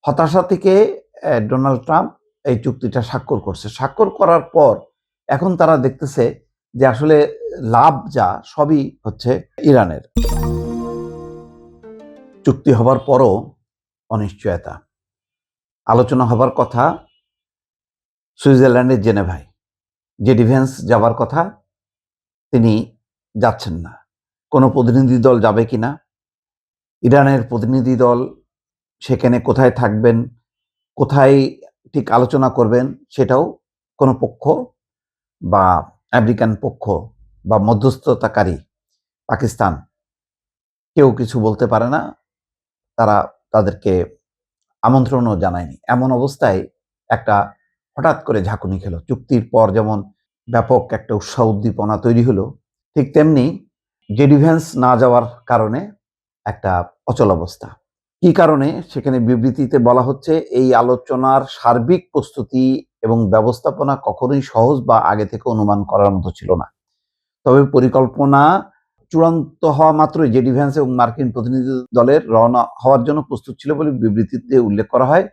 হতাশা থেকে Donald Trump এই চুক্তিটা স্বাক্ষর করছে। স্বাক্ষর করার পর এখন তারা দেখতেছে যে আসলে লাভ যা সবই হচ্ছে ইরানের। চুক্তি হবার পরও অনিশ্চয়তা। আলোচনা হবার কথা সুইজারল্যান্ডের জেনেভায়। জেডি ভ্যান্স যাবার কথা, তিনি যাচ্ছেন না। কোনো প্রতিনিধি দল যাবে কিনা, ইরানের প্রতিনিধি দল সেখানে কোথায় থাকবেন, কোথায় ঠিক আলোচনা করবেন, সেটাও কোনো পক্ষ বা আমেরিকান পক্ষ বা মধ্যস্থতাকারী পাকিস্তান কেউ কিছু বলতে পারে না। তারা তাদেরকে আমন্ত্রণও জানায়নি। এমন অবস্থায় একটা হঠাৎ করে ঝাঁকুনি খেলো। চুক্তির পর যেমন ব্যাপক একটা উৎসাহ উদ্দীপনা তৈরি হলো, ঠিক তেমনি জেডি ভ্যান্স না যাওয়ার কারণে একটা অচলাবস্থা। কি কারণে? সেখানে বিবৃতিতে বলা হচ্ছে, এই আলোচনার সার্বিক প্রস্তুতি এবং ব্যবস্থাপনা কখনোই সহজ বা আগে থেকে অনুমান করার মতো ছিল না। তবে পরিকল্পনা চূড়ান্ত হওয়া মাত্রই জেডি ভ্যান্স এবং মার্কিন প্রতিনিধি দলের রওনা হওয়ার জন্য প্রস্তুত ছিল বলে বিবৃতিতে উল্লেখ করা হয়।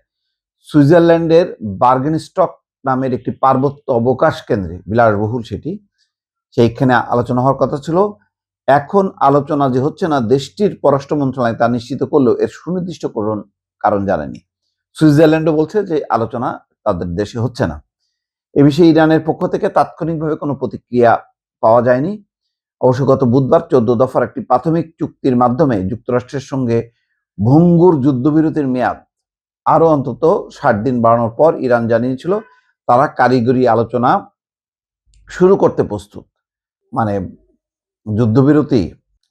সুইজারল্যান্ডের বার্গেনস্টক নামের একটি পার্বত্য অবকাশ কেন্দ্রে, বিলাসবহুল সেটি, সেইখানে আলোচনা হওয়ার কথা ছিল। এখন আলোচনা যে হচ্ছে না, দেশটির পররাষ্ট্র মন্ত্রণালয় তা নিশ্চিত করলেও এর সুনির্দিষ্ট কারণ জানেনি। সুইজারল্যান্ডও বলছে যে আলোচনা তাদের দেশে হচ্ছে না। এ বিষয়ে ইরানের পক্ষ থেকে তাৎক্ষণিকভাবে কোনো প্রতিক্রিয়া পাওয়া যায়নি। অবশ্য গত বুধবার 14 দফার একটি প্রাথমিক চুক্তির মাধ্যমে যুক্তরাষ্ট্রের সঙ্গে ভঙ্গুর যুদ্ধবিরতির মেয়াদ আরও অন্তত 60 দিন বাড়ানোর পর ইরান জানিয়েছিল তারা কারিগরি আলোচনা শুরু করতে প্রস্তুত। মানে যুদ্ধবিরতি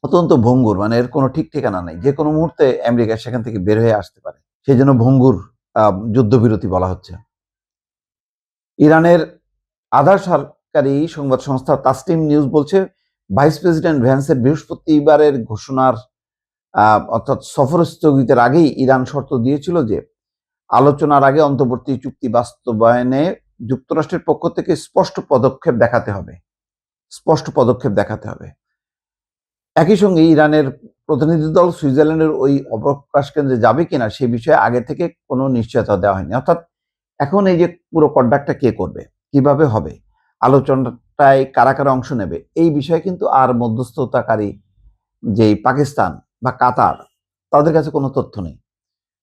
অত্যন্ত ভঙ্গুর, মানে এর কোনো ঠিক ঠিকানা নেই। যে কোনো মুহূর্তে আমেরিকা সেখান থেকে বের হয়ে আসতে পারে, সেই জন্য ভঙ্গুর যুদ্ধবিরতি বলা হচ্ছে। ইরানের আধা সরকারি সংবাদ সংস্থা তাসনিম নিউজ বলছে, ভাইস প্রেসিডেন্ট ভ্যান্সের বৃহস্পতিবারের ঘোষণার অর্থাৎ সফর স্থগিতের আগেই ইরান শর্ত দিয়েছিল যে আলোচনার আগে অন্তর্বর্তী চুক্তি বাস্তবায়নে যুক্তরাষ্ট্রের পক্ষ থেকে স্পষ্ট পদক্ষেপ দেখাতে হবে। একই সঙ্গে ইরানের প্রতিনিধি দল সুইজারল্যান্ডের ওই অবকাশ কেন্দ্রে যাবে কিনা সে বিষয়ে আগে থেকে কোনো নিশ্চয়তা দেওয়া হয়নি। অর্থাৎ এখন এই যে পুরো কন্ডাক্টটা কে করবে, কিভাবে হবে, আলোচনাটায় কারা কারা অংশ নেবে, এই বিষয়ে কিন্তু আর মধ্যস্থতাকারী যেই পাকিস্তান বা কাতার, তাদের কাছে কোনো তথ্য নেই।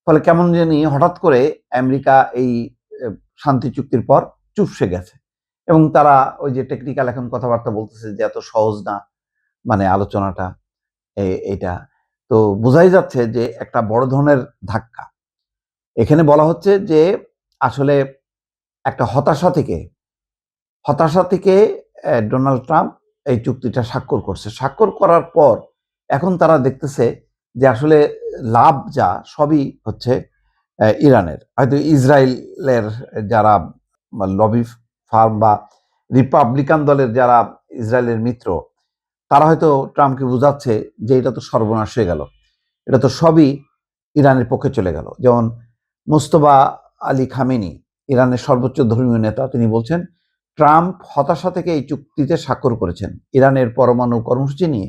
ফলে কেমন জানি হঠাৎ করে আমেরিকা এই শান্তি চুক্তির পর চুপসে গেছে এবং তারা ওই যে টেকনিক্যাল এখন কথাবার্তা বলতেছে যে এত সহজ না, মানে আলোচনাটা এটা তো বোঝাই যাচ্ছে যে একটা বড় ধরনের ধাক্কা। এখানে বলা হচ্ছে যে আসলে একটা হতাশা থেকে ডোনাল্ড ট্রাম্প এই চুক্তিটা স্বাক্ষর করছে। স্বাক্ষর করার পর এখন তারা দেখতেছে যে আসলে লাভ যা সবই হচ্ছে ইরানের। হয়তো ইসরায়েলের যারা লবি ফার্ম বা রিপাবলিকান দলের যারা ইসরায়েলের মিত্র, তারা হয়তো ট্রাম্পকে বোঝাচ্ছে যে এটা তো সর্বনাশ হয়ে গেল, এটা তো সবই ইরানের পক্ষে চলে গেল। যেমন মুস্তফা আলী খামেনি, ইরানের সর্বোচ্চ ধর্মীয় নেতা, তিনি বলছেন ট্রাম্প হতাশা থেকে এই চুক্তিতে স্বাক্ষর করেছেন। ইরানের পরমাণু কর্মসূচি নিয়ে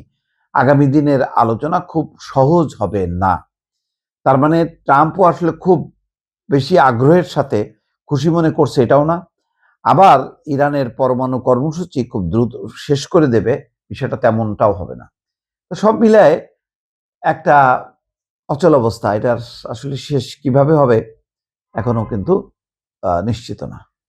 আগামী দিনের আলোচনা খুব সহজ হবে না। তার মানে ট্রাম্পও আসলে খুব বেশি আগ্রহের সাথে খুশি মনে করছে এটাও না, আবার ইরানের পরমাণু কর্মসূচি খুব দ্রুত শেষ করে দেবে বিষয়টা তেমনটাও হবে না। তো সব মিলায় একটা অচল অবস্থা। এটার আসলে শেষ কিভাবে হবে এখনো কিন্তু নিশ্চিত না।